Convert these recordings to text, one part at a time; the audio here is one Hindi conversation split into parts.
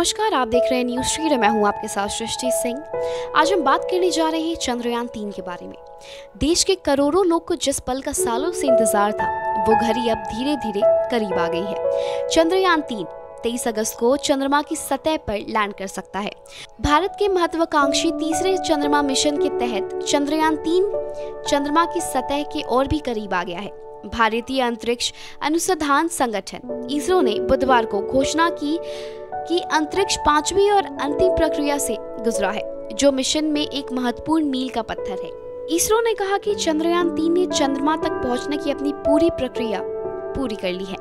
नमस्कार, आप देख रहे हैं न्यूज़ रीडर। मैं हूं आपके साथ सृष्टि सिंह। आज हम बात करने जा रहे हैं चंद्रयान 3 के बारे में। देश के करोड़ों लोग को जिस पल का सालों से इंतजार था, वो घड़ी अब धीरे धीरे करीब आ गई है। चंद्रयान 3 23 अगस्त को चंद्रमा की सतह पर लैंड कर सकता है। भारत के महत्वाकांक्षी तीसरे चंद्रमा मिशन के तहत चंद्रयान 3 चंद्रमा की सतह के और भी करीब आ गया है। भारतीय अंतरिक्ष अनुसंधान संगठन इसरो ने बुधवार को घोषणा की कि अंतरिक्ष पांचवी और अंतिम प्रक्रिया से गुजरा है, जो मिशन में एक महत्वपूर्ण मील का पत्थर है। इसरो ने कहा कि चंद्रयान 3 ने चंद्रमा तक पहुंचने की अपनी पूरी प्रक्रिया पूरी कर ली है।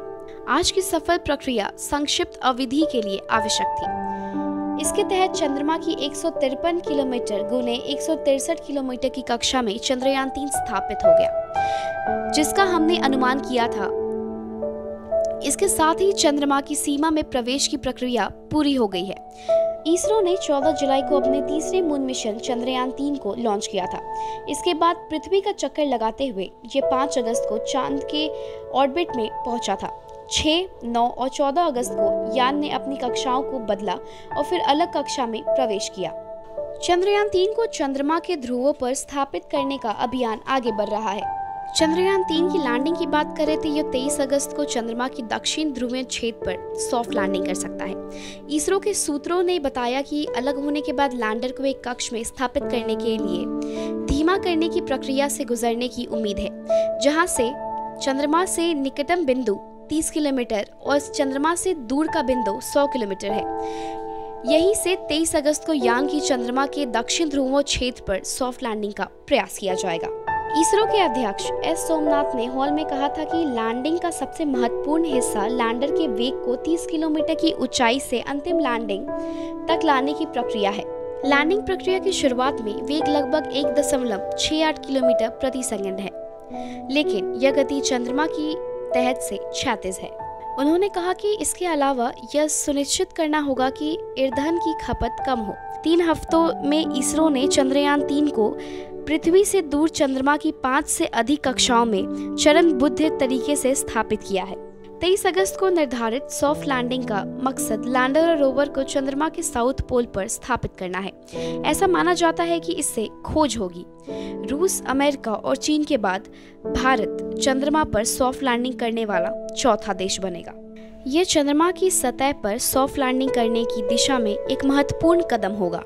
आज की सफल प्रक्रिया संक्षिप्त अवधि के लिए आवश्यक थी। इसके तहत चंद्रमा की 153 किलोमीटर गुने 163 किलोमीटर की कक्षा में चंद्रयान 3 स्थापित हो गया, जिसका हमने अनुमान किया था। इसके साथ ही चंद्रमा की सीमा में प्रवेश की प्रक्रिया पूरी हो गई है। इसरो ने 14 जुलाई को अपने तीसरे मून मिशन चंद्रयान 3 को लॉन्च किया था। इसके बाद पृथ्वी का चक्कर लगाते हुए ये 5 अगस्त को चांद के ऑर्बिट में पहुंचा था। 6, 9 और 14 अगस्त को यान ने अपनी कक्षाओं को बदला और फिर अलग कक्षा में प्रवेश किया। चंद्रयान 3 को चंद्रमा के ध्रुवों पर स्थापित करने का अभियान आगे बढ़ रहा है। चंद्रयान 3 की लैंडिंग की बात करें तो यह 23 अगस्त को चंद्रमा की दक्षिण ध्रुवीय क्षेत्र पर सॉफ्ट लैंडिंग कर सकता है। इसरो के सूत्रों ने बताया कि अलग होने के बाद लैंडर को एक कक्ष में स्थापित करने के लिए धीमा करने की प्रक्रिया से गुजरने की उम्मीद है, जहां से चंद्रमा से निकटतम बिंदु 30 किलोमीटर और चंद्रमा से दूर का बिंदु 100 किलोमीटर है। यहीं से 23 अगस्त को यान की चंद्रमा के दक्षिण ध्रुवीय क्षेत्र पर सॉफ्ट लैंडिंग का प्रयास किया जाएगा। इसरो के अध्यक्ष एस सोमनाथ ने हॉल में कहा था कि लैंडिंग का सबसे महत्वपूर्ण हिस्सा लैंडर के वेग को 30 किलोमीटर की ऊंचाई से अंतिम लैंडिंग तक लाने की प्रक्रिया है। लैंडिंग प्रक्रिया की शुरुआत में वेग लगभग 1.68 किलोमीटर प्रति सेकंड है, लेकिन यह गति चंद्रमा की तहत से क्षैतिज है। उन्होंने कहा कि इसके अलावा यह सुनिश्चित करना होगा कि ईंधन की खपत कम हो। 3 हफ्तों में इसरो ने चंद्रयान 3 को पृथ्वी से दूर चंद्रमा की 5 से अधिक कक्षाओं में चरणबद्ध तरीके से स्थापित किया है। 23 अगस्त को निर्धारित सॉफ्ट लैंडिंग का मकसद लैंडर और रोवर को चंद्रमा के साउथ पोल पर स्थापित करना है। ऐसा माना जाता है कि इससे खोज होगी। रूस, अमेरिका और चीन के बाद भारत चंद्रमा पर सॉफ्ट लैंडिंग करने वाला चौथा देश बनेगा। यह चंद्रमा की सतह पर सॉफ्ट लैंडिंग करने की दिशा में एक महत्वपूर्ण कदम होगा।